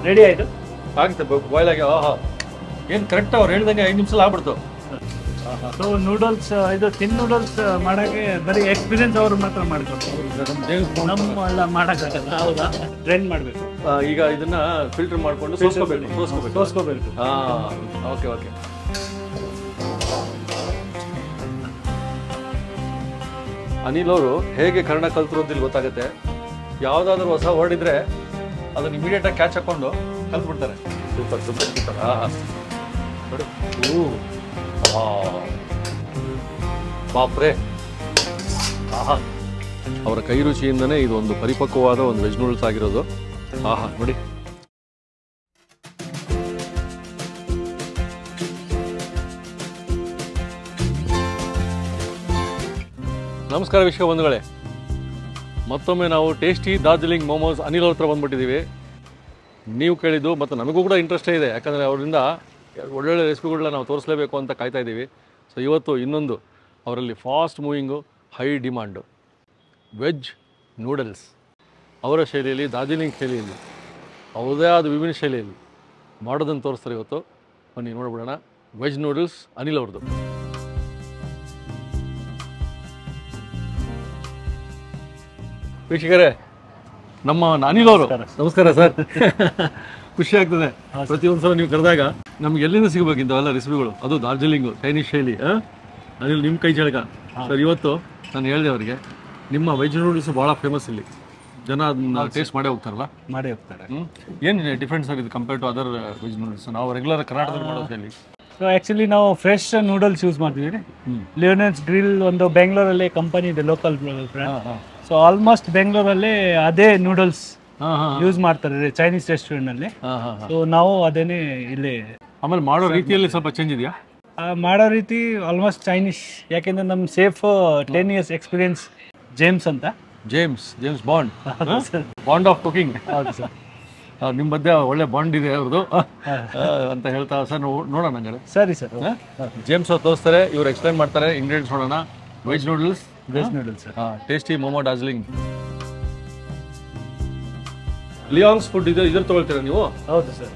Ready ಆಯ್ತು. ಆಗುತ್ತೆ boil ಆಗಿ. ಆಹಾ, ಏನು ಕರೆಕ್ಟ್ ಅವ್ರು ಹೇಳ್ದಂಗೆ 5 ನಿಮಿಷ ಆಗ್ಬಿಡ್ತು. ಸೊ ನೂಡಲ್ಸ್ ಇದು ತಿನ್ ನೂಡಲ್ಸ್ ಮಾಡೋಕ್ಕೆ ಬರೀ ಎಕ್ಸ್ಪೀರಿಯನ್ಸ್ ಅವರು ಮಾತ್ರ ಮಾಡ್ಕೊಡ್ತಾರೆ, ನಮ್ಮೆಲ್ಲ ಮಾಡೋಕ್ಕಾಗಲ್ಲ. ಹೌದಾ, ಟ್ರೈನ್ ಮಾಡಬೇಕು. ಈಗ ಇದನ್ನ ಫಿಲ್ಟರ್ ಮಾಡ್ಕೊಂಡು ಸೋಸ್ಕೋಬೇಕು. Okay okay. ಅನಿಲ್ ಅವರು ಹೇಗೆ ಕನ್ನಡ ಕಲ್ತರು ಅಂತ ಇಲ್ಲಿ ಗೊತ್ತಾಗುತ್ತೆ. ಯಾವುದಾದ್ರೂ ಹೊಸ ವರ್ಡ್ ಇದ್ರೆ ಅದನ್ನ ಇಮಿಡಿಯೇಟ್ ಆಗಿ ಕ್ಯಾಚ್ ಹಾಕೊಂಡು ಕಲ್ತ್ಬಿಡ್ತಾರೆ. Super super super. ಬಾಪ್ರೆ, ಆಹಾ, ಅವರ ಕೈ ರುಚಿಯಿಂದನೇ ಇದು ಒಂದು ಪರಿಪಕ್ವವಾದ ಒಂದು ವೆಜ್ ನೂಡಲ್ಸ್ ಆಗಿರೋದು. ಆಹಾ ನೋಡಿ. ನಮಸ್ಕಾರ ವೀಕ್ಷಕ ಬಂಧುಗಳೇ, ಮತ್ತೊಮ್ಮೆ ನಾವು ಟೇಸ್ಟಿ ಡಾರ್ಜಿಲಿಂಗ್ ಮೋಮೋಸ್ ಅನಿಲ್ ಅವ್ರ ಹತ್ರ ಬಂದ್ಬಿಟ್ಟಿದ್ದೀವಿ. ನೀವು ಕೇಳಿದ್ದು ಮತ್ತು ನಮಗೂ ಕೂಡ ಇಂಟ್ರೆಸ್ಟೇ ಇದೆ, ಯಾಕಂದರೆ ಅವರಿಂದ ಒಳ್ಳೊಳ್ಳೆ ರೆಸಿಪಿಗಳನ್ನ ನಾವು ತೋರಿಸಲೇಬೇಕು ಅಂತ ಕಾಯ್ತಾ ಇದ್ದೀವಿ. ಸೊ ಇವತ್ತು ಇನ್ನೊಂದು ಅವರಲ್ಲಿ fast moving, high demand veg noodles ಅವರ ಶೈಲಿಯಲ್ಲಿ, ಡಾರ್ಜಿಲಿಂಗ್ ಶೈಲಿಯಲ್ಲಿ, ಅವರದೇ ಆದ ವಿಭಿನ್ನ ಶೈಲಿಯಲ್ಲಿ ಮಾಡೋದನ್ನು ತೋರಿಸ್ತಾರೆ ಇವತ್ತು. ಬನ್ನಿ ನೋಡ್ಬಿಡೋಣ. ವೆಜ್ ನೂಡಲ್ಸ್ ಅನಿಲ್ ಅವ್ರದ್ದು. ವೀಕ್ಷಕರೇ, ನಮ್ಮ ಅನಿಲ್ ಅವರು, ನಮಸ್ಕಾರ ಸರ್. ಖುಷಿ ಆಗ್ತದೆ ಪ್ರತಿಯೊಂದು ಸಲ ನೀವು ಕರೆದಾಗ. ನಮ್ಗೆ ಎಲ್ಲಿಂದ ಸಿಗಬೇಕಿಂತ ಅವೆಲ್ಲ ರೆಸಿಪಿಗಳು, ಅದು ಡಾರ್ಜಿಲಿಂಗು ಚೈನೀಸ್ ಶೈಲಿ. ಅನಿಲ್ ನಿಮ್ಮ ಕೈ ಚಳಕ ಸರ್. ಇವತ್ತು ನಾನು ಹೇಳಿದೆ ಅವರಿಗೆ, ನಿಮ್ಮ ವೆಜ್ ನೂಡಲ್ಸ್ ಭಾಳ ಫೇಮಸ್ ಇಲ್ಲಿ, ಜನ ಅದನ್ನ ಟೇಸ್ಟ್ ಮಾಡೇ ಹೋಗ್ತಾರಲ್ಲ. ಮಾಡೇ ಹೋಗ್ತಾರೆ. ಏನು ಡಿಫ್ರೆನ್ಸ್ ಆಗಿದೆ compare to other veg noodles ನಾವು ರೆಗ್ಯುಲರ್ ಕರ್ನಾಟಕದಲ್ಲಿ ಮಾಡೋ ಶೈಲಿ? ಸೊ ಆ್ಯಕ್ಚುಲಿ ನಾವು ಫ್ರೆಶ್ ನೂಡಲ್ಸ್ ಯೂಸ್ ಮಾಡ್ತೀವಿ. ಲಿಯೋನೆಸ್ ಗ್ರಿಲ್ ಒಂದು ಬೆಂಗಳೂರಲ್ಲಿ ಕಂಪನಿ ಇದೆ, ಲೋಕಲ್ ಬ್ರ್ಯಾಂಡ್. ಸೊ ಆಲ್ಮೋಸ್ಟ್ ಬೆಂಗಳೂರಲ್ಲಿ ಅದೇ ನೂಡಲ್ಸ್ ಯೂಸ್ ಮಾಡ್ತಾರೆ ಚೈನೀಸ್ ರೆಸ್ಟೋರೆಂಟ್ನಲ್ಲಿ. ಸೊ ನಾವು ಅದೇನೇ ಇಲ್ಲಿ. ಆಮೇಲೆ ಮಾಡೋ ರೀತಿಯಲ್ಲಿ ಸ್ವಲ್ಪ ಚೇಂಜ್ ಇದೆಯಾ? ಮಾಡೋ ರೀತಿ ಆಲ್ಮೋಸ್ಟ್ ಚೈನೀಸ್, ಯಾಕೆಂದ್ರೆ ನಮ್ಮ ಸೇಫ್ 10 years ಎಕ್ಸ್ಪೀರಿಯನ್ಸ್ ಜೇಮ್ಸ್ ಅಂತ. James bond of cooking. ಹೌದು ಸರ್. ನಿಮ್ಮ ಮಧ್ಯೆ ಒಳ್ಳೆ ಬಾಂಡ್ ಇದೆ ಅವ್ರದ್ದು ಅಂತ ಹೇಳ್ತಾ ಸರ್. ನೋಡೋಣ ಹಂಗಾರೆ. ಸರಿ ಸರ್. ಜೇಮ್ಸ್ ಅವ್ರು ತೋರಿಸ್ತಾರೆ, ಇವ್ರು ಎಕ್ಸ್ಪ್ಲೈನ್ ಮಾಡ್ತಾರೆ. ಇಂಗ್ರೀಡಿಯೆಂಟ್ಸ್ ನೋಡೋಣ. Veg noodles, tasty momo Darjeeling. Lyons food ಇದೆ, ಇದ್ರ ತಗೊಳ್ತೀರಾ ನೀವು? ಹೌದು ಸರ್.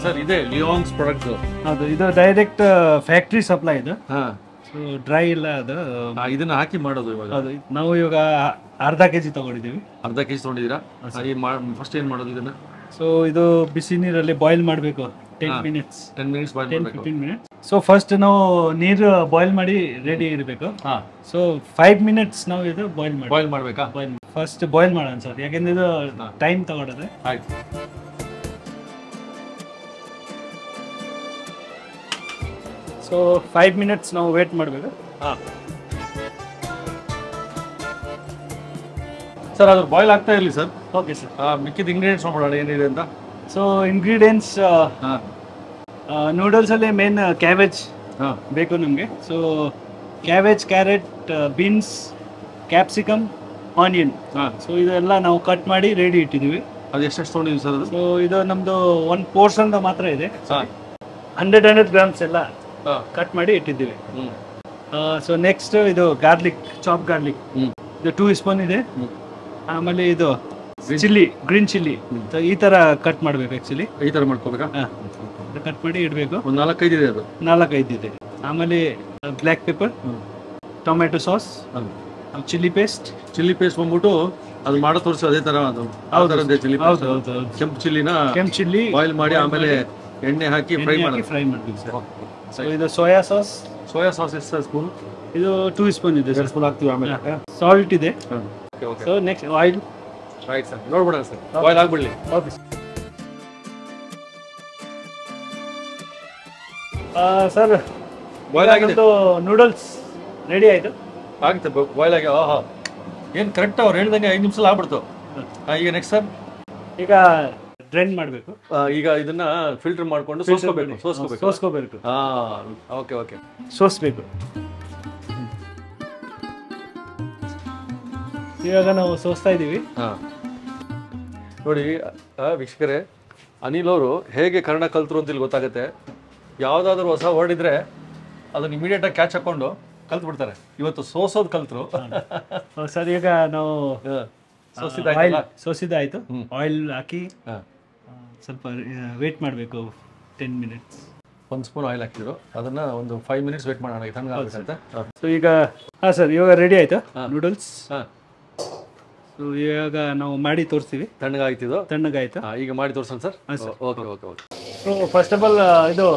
ಸರ್ ಇದೆ ಲಿಯಾನ್ಸ್ ಪ್ರಾಡಕ್ಟ್. ಹೌದು, ಇದು ಡೈರೆಕ್ಟ್ ಫ್ಯಾಕ್ಟ್ರಿ ಸಪ್ಲೈ ಇದು. ಸೊ ಡ್ರೈ ಇಲ್ಲ ಅದು. ಇದನ್ನ ಹಾಕಿ ಮಾಡೋದು ಇವಾಗ. ಹೌದು, ನಾವು ಇವಾಗ ಅರ್ಧ kg ತಗೊಂಡಿದ್ದೀವಿ. ಅರ್ಧ kg ತಗೊಂಡಿದ್ದೀರಾ? ಫಸ್ಟ್ ಏನು ಮಾಡೋದು ಇದನ್ನ? ಸೊ ಇದು ಬಿಸಿ ನೀರಲ್ಲಿ ಬಾಯ್ಲ್ ಮಾಡಬೇಕು 10 minutes. 10 minutes ಬಾಯ್ಲ್ ಮಾಡಬೇಕು. 15 minutes. ಸೊ ಫಸ್ಟ್ ನಾವು ನೀರು ಬಾಯ್ಲ್ ಮಾಡಿ ರೆಡಿ ಇರಬೇಕು. ಸೊ 5 minutes ನಾವು ಇದು ಬಾಯ್ಲ್ ಮಾಡಬೇಕಾ? ಫಸ್ಟ್ ಬಾಯ್ಲ್ ಮಾಡೋಣ ಸರ್, ಯಾಕೆಂದ್ರೆ ಇದು ಟೈಮ್ ತಗೊಳ್ಳೋದು. ಆಯ್ತು. ಸೊ 5 minutes ನಾವು ವೇಟ್ ಮಾಡಬೇಕು. ಸರ್ ಅದು ಬಾಯ್ಲ್ ಆಗ್ತಾ ಇರಲಿ ಸರ್. Okay sir. ಮಿಕ್ಕಿದ ಇಂಗ್ರೀಡಿಯೆಂಟ್ಸ್ ನೋಡೋಣ ಏನಿದೆ ಅಂತ. ಸೊ ಇಂಗ್ರೀಡಿಯೆಂಟ್ಸ್ ನೂಡಲ್ಸಲ್ಲಿ ಮೇನ್ ಕ್ಯಾಬೇಜ್ ಬೇಕು ನಮಗೆ. So cabbage, carrot, beans, capsicum, onion. So ಇದೆಲ್ಲ ನಾವು ಕಟ್ ಮಾಡಿ ರೆಡಿ ಇಟ್ಟಿದ್ದೀವಿ. ಅದು ಎಷ್ಟು ತೊಗೊಂಡಿದ್ದೀವಿ ಸರ್ ಅದು? ಸೊ ಇದು ನಮ್ಮದು 1 portion ಮಾತ್ರ ಇದೆ. 100 grams ಎಲ್ಲ ಕಟ್ ಮಾಡಿ ಇಟ್ಟಿದ್ದೀವಿ. ಸೊ ನೆಕ್ಸ್ಟ್ ಇದು ಗಾರ್ಲಿಕ್, ಚಾಪ್ ಗಾರ್ಲಿಕ್, ಇದು 2 ಸ್ಪೂನ್ ಇದೆ. ಆಮೇಲೆ ಇದು ಚಿಲ್ಲಿ, ಗ್ರೀನ್ ಚಿಲ್ಲಿ ಈ ತರ ಕಟ್ ಮಾಡ್ಬೇಕು. ಆಕ್ಚುಲಿ ಈ ತರ ಮಾಡ್ಕೋಬೇಕಾ? ಕಟ್ ಮಾಡಿ ಇಡಬೇಕು. ಒಂದು 4-5 ಇದೆ ಅದು. 4-5 ಇದೆ. ಆಮೇಲೆ black pepper, tomato sauce, chilli paste ಬಂದ್ಬಿಟ್ಟು ಅದು ಮಾಡೋ ತೋರಿಸಿ ಅದೇ ತರ ಅದು. ಚಿಲ್ಲಿ ಹೌದು. ಕೆಂಪು ಚಿಲ್ಲಿ ಬಾಯ್ಲ್ ಮಾಡಿ ಆಮೇಲೆ ಎಣ್ಣೆ ಹಾಕಿ ಫ್ರೈ ಮಾಡ್ಬೇಕು ಸರ್. ಸೊ ಇದು ಸೋಯಾ ಸಾಸ್ ಎಷ್ಟು ಸ್ಪೂನ್? ಇದು 2 ಸ್ಪೂನ್ ಇದೆ. 2 ಸ್ಪೂನ್ ಹಾಕ್ತೀವಿ. ಆಮೇಲೆ ಸಾಲ್ಟ್ ಇದೆ. So next oil. Right sir, ನೋಡ್ಬಿಡೋಣ ಸರ್. ಬಾಯ್ಲ್ ಆಗ್ಬಿಡ್ಲಿ. ಓಕೆ ಸರ್, ಬಾಯ್ಲ್ ಆಗಿದೆ. ನೂಡಲ್ಸ್ ರೆಡಿ ಆಯಿತು. ಆಗುತ್ತೆ ಬಾಯ್ಲ್ ಆಗಿ. ಆಹಾ, ಏನು ಕರೆಕ್ಟ್ ಅವ್ರು ಹೇಳ್ದಂಗೆ 5 ನಿಮಿಷ ಆಗ್ಬಿಡ್ತು. ಈಗ ನೆಕ್ಸ್ಟ್ ಸರ್, ಈಗ ಡ್ರೈನ್ ಮಾಡಬೇಕು. ಈಗ ಇದನ್ನ ಫಿಲ್ಟರ್ ಮಾಡ್ಕೊಂಡು ಸೋಸ್ಕೋಬೇಕು. ಓಕೆ. ಸೋಸ್ಬೇಕು. ಇವಾಗ ನಾವು ಸೋಸ್ತಾ ಇದ್ದೀವಿ. ನೋಡಿ ವೀಕ್ಷಕರೇ, ಅನಿಲ್ ಅವರು ಹೇಗೆ ಕನ್ನಡ ಕಲ್ತರು ಅಂತ ಇಲ್ಲಿ ಗೊತ್ತಾಗುತ್ತೆ. ಯಾವುದಾದ್ರೂ ಹೊಸ ವರ್ಡ್ ಇದ್ರೆ ಅದನ್ನ ಇಮಿಡಿಯೇಟ್ ಆಗಿ ಕ್ಯಾಚ್ ಹಾಕೊಂಡು ಕಲ್ತ್ಬಿಡ್ತಾರೆ. ಇವತ್ತು ಸೋಸೋದು ಕಲ್ತರು ಸರ್. ಈಗ ನಾವು ಸೋಸಿದಾಯಿತು. ಆಯಿಲ್ ಹಾಕಿ ಸ್ವಲ್ಪ ವೇಟ್ ಮಾಡಬೇಕು 10 ಮಿನಿಟ್ಸ್. 1 ಸ್ಪೂನ್ ಆಯಿಲ್ ಹಾಕಿದ್ರು, ಅದನ್ನು ಒಂದು 5 ಮಿನಿಟ್ಸ್ ವೇಟ್ ಮಾಡೋಣ ತಣ್ಣಗಾಗುತ್ತೆ. ಸೊ ಈಗ ಹಾಂ ಇವಾಗ ರೆಡಿ ಆಯಿತು ನೂಡಲ್ಸ್. ಸೊ ಇವಾಗ ನಾವು ಮಾಡಿ ತೋರಿಸ್ತೀವಿ. ತಣ್ಣಗಾಯ್ತು. ಈಗ ಮಾಡಿ ತೋರಿಸೋಣ sir. Okay okay okay. So first of all ಇದು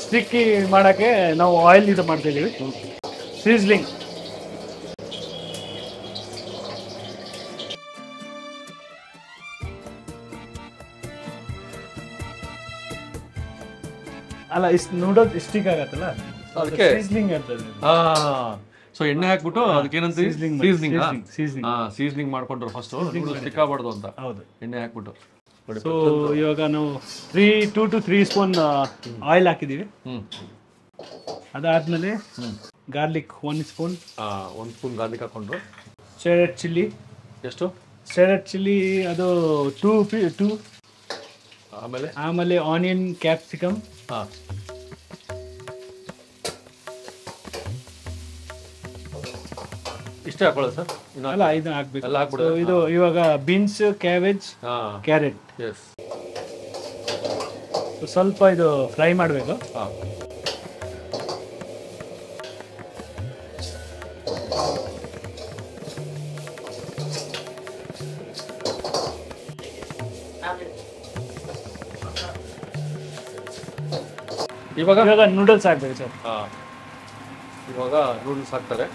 ಸ್ಟಿಕ್ಕಿ ಮಾಡೋಕ್ಕೆ ನಾವು ಆಯಿಲ್ ಇದು ಮಾಡ್ತಿದ್ದೀವಿ. ಸೀಸ್ಲಿಂಗ್ ಅಲ್ಲ, ನೂಡಲ್ಸ್ ಸ್ಟಿಕ್ ಆಗತ್ತಲ್ಲ ಅದಕ್ಕೆ ಸೀಸ್ಲಿಂಗ್ ಅಂತದೆ. ಸೊ ಎಣ್ಣೆ ಹಾಕ್ಬಿಟ್ಟು ಅದಕ್ಕೇನಂತ ಸೀಸ್ನಿಂಗ್ ಮಾಡ್ಕೊಂಡ್ರು ಫಸ್ಟ್ ಸ್ಟಿಕ್ ಆಗಬಾರ್ದು ಅಂತ. ಹೌದು, ಎಣ್ಣೆ ಹಾಕ್ಬಿಟ್ಟು. ಸೊ ಇವಾಗ ನಾವು 2 to 3 ಸ್ಪೂನ್ ಆಯಿಲ್ ಹಾಕಿದೀವಿ. ಅದಾದ್ಮೇಲೆ ಗಾರ್ಲಿಕ್ 1 ಸ್ಪೂನ್. 1 ಸ್ಪೂನ್ ಗಾರ್ಲಿಕ್ ಹಾಕೊಂಡ್ರು. ಸ್ಟ್ರೆಡ್ ಚಿಲ್ಲಿ ಎಷ್ಟು? ಸ್ಟ್ರೆಡ್ ಚಿಲ್ಲಿ ಅದು 2. ಆಮೇಲೆ ಆನಿಯನ್, ಕ್ಯಾಪ್ಸಿಕಮ್. ಇಷ್ಟೇ ಹಾಕೊಳ್ಳೋದು ಸರ್? ಅಲ್ಲ, ಇದು ಹಾಕ್ಬೇಕು. ಇದು ಇವಾಗ ಬೀನ್ಸ್, ಕ್ಯಾಬೇಜ್, ಕ್ಯಾರೆಟ್ ಸ್ವಲ್ಪ ಇದು ಫ್ರೈ ಮಾಡಬೇಕು. ಇವಾಗ ನೂಡಲ್ಸ್ ಹಾಕ್ಬೇಕು ಸರ್. ಇವಾಗ ನೂಡಲ್ಸ್ ಹಾಕ್ತಾರೆ.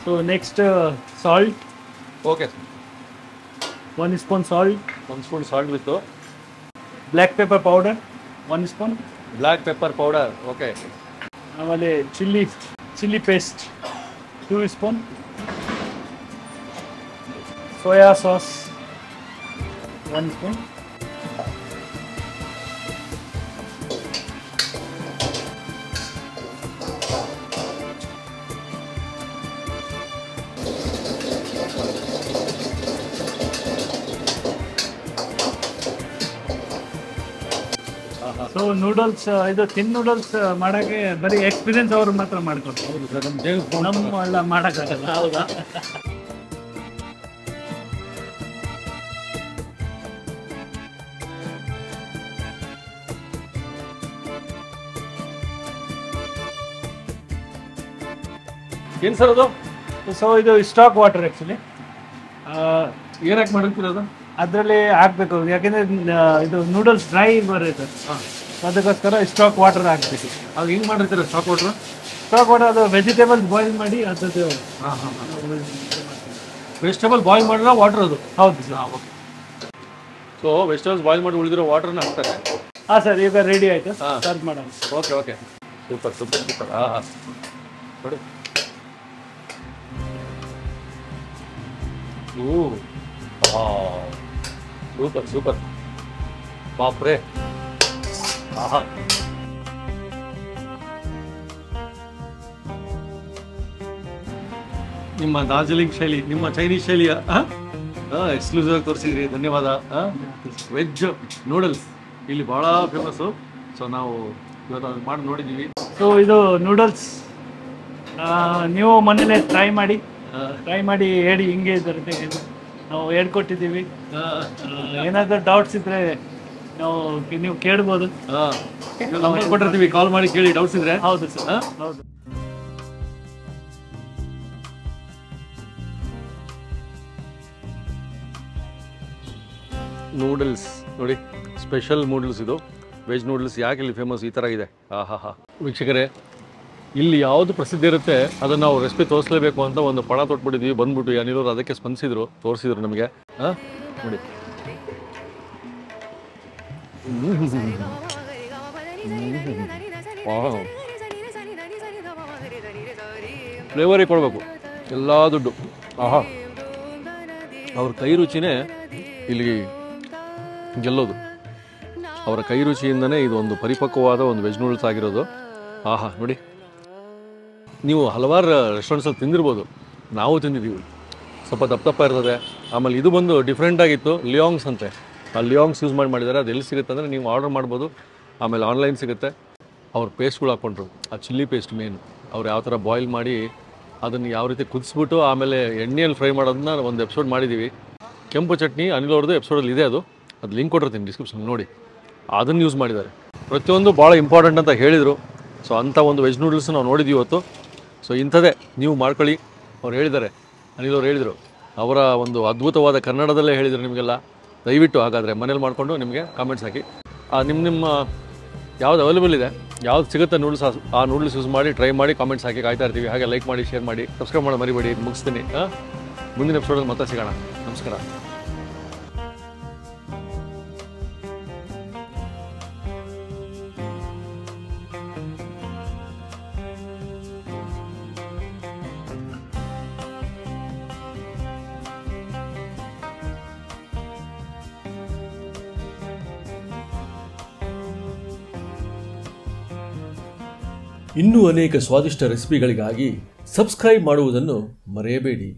So next salt. Okay, 1 spoon salt. 1 spoon salt with black pepper powder 1 spoon. Black pepper powder. Okay. ಆಮೇಲೆ chilli paste 2 spoon. Soya sauce 1 spoon. So noodles ಇದು ತಿನ್ ನೂಡಲ್ಸ್ ಮಾಡೋಕ್ಕೆ ಬರೀ ಎಕ್ಸ್ಪೀರಿಯನ್ಸ್ ಅವರು ಮಾತ್ರ ಮಾಡ್ಕೊಡ್ತಾರೆ. ಹೌದು ಸರ್, ನಮ್ಮ ಎಲ್ಲ ಮಾಡೋಕ್ಕಾಗಲ್ಲ. ಹೌದಾ? ಏನು ಸರ್ ಅದು? ಸೊ ಇದು ಸ್ಟಾಕ್ ವಾಟರ್ ಆ್ಯಕ್ಚುಲಿ. ಏನಕ್ಕೆ ಮಾಡಿರ್ತೀರದು? ಅದರಲ್ಲಿ ಹಾಕ್ಬೇಕು, ಯಾಕೆಂದರೆ ಇದು ನೂಡಲ್ಸ್ ಡ್ರೈ ಬರುತ್ತೆ, ಅದಕ್ಕೋಸ್ಕರ ಸ್ಟಾಕ್ ವಾಟರ್ ಹಾಕ್ಬೇಕು. ಅದು ಹೆಂಗೆ ಮಾಡಿರ್ತೀರ ಸ್ಟಾಕ್ ವಾಟರ್? ಸ್ಟಾಕ್ ವಾಟರ್ ಅದು ವೆಜಿಟೇಬಲ್ಸ್ ಬಾಯ್ಲ್ ಮಾಡಿ ಅದದ್ದು. ವೆಜಿಟೇಬಲ್ ಬಾಯ್ಲ್ ಮಾಡಿರೋ ವಾಟರ್ ಅದು? ಹೌದು sir. Okay. So vegetables boil ಮಾಡಿ ಉಳಿದಿರೋ ವಾಟರ್ನ ಹಾಕ್ತಾರೆ. ಹಾಂ ಸರ್, ಈಗ ರೆಡಿ ಆಯಿತು, ಸರ್ವ್ ಮಾಡೋಣ. Okay okay, super super super. ನೋಡಿ, ಸೂಪರ್ ಸೂಪರ್, ಬಾಪ್ರೆ. ನಿಮ್ಮ ಡಾರ್ಜಿಲಿಂಗ್ ಶೈಲಿ, ನಿಮ್ಮ ಚೈನೀಸ್ ಶೈಲಿಯ ಎಕ್ಸ್ಕ್ಲೂಸಿವ್ ಆಗಿ ತೋರಿಸಿದ್ರಿ, ಧನ್ಯವಾದ. ವೆಜ್ ನೂಡಲ್ಸ್ ಇಲ್ಲಿ ಭಾಳ ಫೇಮಸ್ಸು. ಸೊ ನಾವು ಇವತ್ತು ಅದು ಮಾಡಿ ನೋಡಿದ್ದೀವಿ. ಸೊ ಇದು ನೂಡಲ್ಸ್ ನೀವು ಮನೇಲೆ ಟ್ರೈ ಮಾಡಿ ಹೇಳಿ ಹಿಂಗೆ ಬರುತ್ತೆ. ನಾವು ಹೇಳ್ಕೊಟ್ಟಿದ್ದೀವಿ. ಏನಾದರೂ ಡೌಟ್ಸ್ ಇದ್ರೆ ನೀವು ಕೇಳ್ಬೋದು. ನಂಬರ್ ಕೊಟ್ಟಿರ್ತೀವಿ, ಕಾಲ್ ಮಾಡಿ ಕೇಳಿ ಡೌಟ್ಸ್ ಇದ್ರೆ. ಹೌದು ಸರ್, ಹೌದು. ನೂಡಲ್ಸ್ ನೋಡಿ, ಸ್ಪೆಷಲ್ ನೂಡಲ್ಸ್ ಇದು. ವೆಜ್ ನೂಡಲ್ಸ್ ಯಾಕೆ ಇಲ್ಲಿ ಫೇಮಸ್ ಈ ಥರ ಇದೆ. ವೀಕ್ಷಕರೇ, ಇಲ್ಲಿ ಯಾವುದು ಪ್ರಸಿದ್ಧಿ ಇರುತ್ತೆ ಅದನ್ನು ನಾವು ರೆಸಿಪಿ ತೋರಿಸಲೇಬೇಕು ಅಂತ ಒಂದು ಪಣ ತೊಟ್ಬಿಟ್ಟಿದ್ವಿ. ಬಂದ್ಬಿಟ್ಟು ಅನಿಲರು ಅದಕ್ಕೆ ಸ್ಪಂದಿಸಿದ್ರು, ತೋರಿಸಿದ್ರು ನಮಗೆ. ನೋಡಿ, ಫ್ಲೇವರೇ ಕೊಡಬೇಕು, ಎಲ್ಲ ದುಡ್ಡು. ಅವ್ರ ಕೈ ರುಚಿನೇ ಇಲ್ಲಿ ಗೆಲ್ಲೋದು. ಅವರ ಕೈ ರುಚಿಯಿಂದನೇ ಇದು ಒಂದು ಪರಿಪಕ್ವವಾದ ಒಂದು ವೆಜ್ ನೂಡಲ್ಸ್ ಆಗಿರೋದು. ನೋಡಿ, ನೀವು ಹಲವಾರು ರೆಸ್ಟೋರೆಂಟ್ಸಲ್ಲಿ ತಿಂದಿರ್ಬೋದು, ನಾವು ತಿಂದಿದ್ದೀವಿ. ಸ್ವಲ್ಪ ದಪ್ಪ ಇರ್ತದೆ. ಆಮೇಲೆ ಇದು ಬಂದು ಡಿಫ್ರೆಂಟ್ ಆಗಿತ್ತು, ಲಿಯಾಂಗ್ಸ್ ಅಂತೆ. ಆ ಲಿಯಾಂಗ್ಸ್ ಯೂಸ್ ಮಾಡಿದ್ದಾರೆ. ಅದು ಎಲ್ಲಿ ಸಿಗುತ್ತೆ ಅಂದರೆ ನೀವು ಆರ್ಡರ್ ಮಾಡ್ಬೋದು, ಆಮೇಲೆ ಆನ್ಲೈನ್ ಸಿಗುತ್ತೆ. ಅವ್ರ ಪೇಸ್ಟ್ಗಳು ಹಾಕ್ಕೊಂಡ್ರು, ಆ ಚಿಲ್ಲಿ ಪೇಸ್ಟ್ ಮೇನು ಅವ್ರು ಯಾವ ಥರ ಬಾಯ್ಲ್ ಮಾಡಿ ಅದನ್ನು ಯಾವ ರೀತಿ ಕುದಿಸ್ಬಿಟ್ಟು ಆಮೇಲೆ ಎಣ್ಣೆಯಲ್ಲಿ ಫ್ರೈ ಮಾಡೋದನ್ನ ಒಂದು ಎಪಿಸೋಡ್ ಮಾಡಿದ್ದೀವಿ. ಕೆಂಪು ಚಟ್ನಿ ಅನಿಲ್ ಅವ್ರದ್ದು ಎಪಿಸೋಡಲ್ಲಿ ಇದೆ, ಅದು ಲಿಂಕ್ ಕೊಟ್ಟಿರ್ತೀನಿ ಡಿಸ್ಕ್ರಿಪ್ಷನ್ ನೋಡಿ. ಅದನ್ನು ಯೂಸ್ ಮಾಡಿದ್ದಾರೆ. ಪ್ರತಿಯೊಂದು ಭಾಳ ಇಂಪಾರ್ಟೆಂಟ್ ಅಂತ ಹೇಳಿದರು. ಸೊ ಅಂಥ ಒಂದು ವೆಜ್ ನೂಡಲ್ಸ್ ನಾವು ನೋಡಿದ್ದೀವಿ ಇವತ್ತು. ಸೊ ಇಂಥದ್ದೇ ನೀವು ಮಾಡ್ಕೊಳ್ಳಿ. ಅವ್ರು ಹೇಳಿದ್ದಾರೆ, ಅನಿಲ್ ಅವ್ರು ಹೇಳಿದರು, ಅವರ ಒಂದು ಅದ್ಭುತವಾದ ಕನ್ನಡದಲ್ಲೇ ಹೇಳಿದರು ನಿಮಗೆಲ್ಲ. ದಯವಿಟ್ಟು ಹಾಗಾದರೆ ಮನೇಲಿ ಮಾಡಿಕೊಂಡು ನಿಮಗೆ ಕಾಮೆಂಟ್ಸ್ ಹಾಕಿ. ನಿಮ್ಮ ಯಾವ್ದು ಅವೈಲೇಬಲ್ ಇದೆ, ಯಾವ್ದು ಸಿಗುತ್ತೆ ನೂಡಲ್ಸ್, ಆ ನೂಡಲ್ಸ್ ಯೂಸ್ ಮಾಡಿ ಟ್ರೈ ಮಾಡಿ ಕಾಮೆಂಟ್ಸ್ ಹಾಕಿ ಕಾಯ್ತಾ ಇರ್ತೀವಿ. ಹಾಗೆ ಲೈಕ್ ಮಾಡಿ, ಶೇರ್ ಮಾಡಿ, ಸಬ್ಸ್ಕ್ರೈಬ್ ಮಾಡಿ ಮರಿಬೇಡಿ. ಮುಗಿಸ್ತೀನಿ. ಮುಂದಿನ ಎಪಿಸೋಡಲ್ಲಿ ಮತ್ತೆ ಸಿಗೋಣ. ನಮಸ್ಕಾರ. ಇನ್ನೂ ಅನೇಕ ಸ್ವಾದಿಷ್ಟ ರೆಸಿಪಿಗಳಿಗಾಗಿ ಸಬ್ಸ್ಕ್ರೈಬ್ ಮಾಡುವುದನ್ನು ಮರೆಯಬೇಡಿ.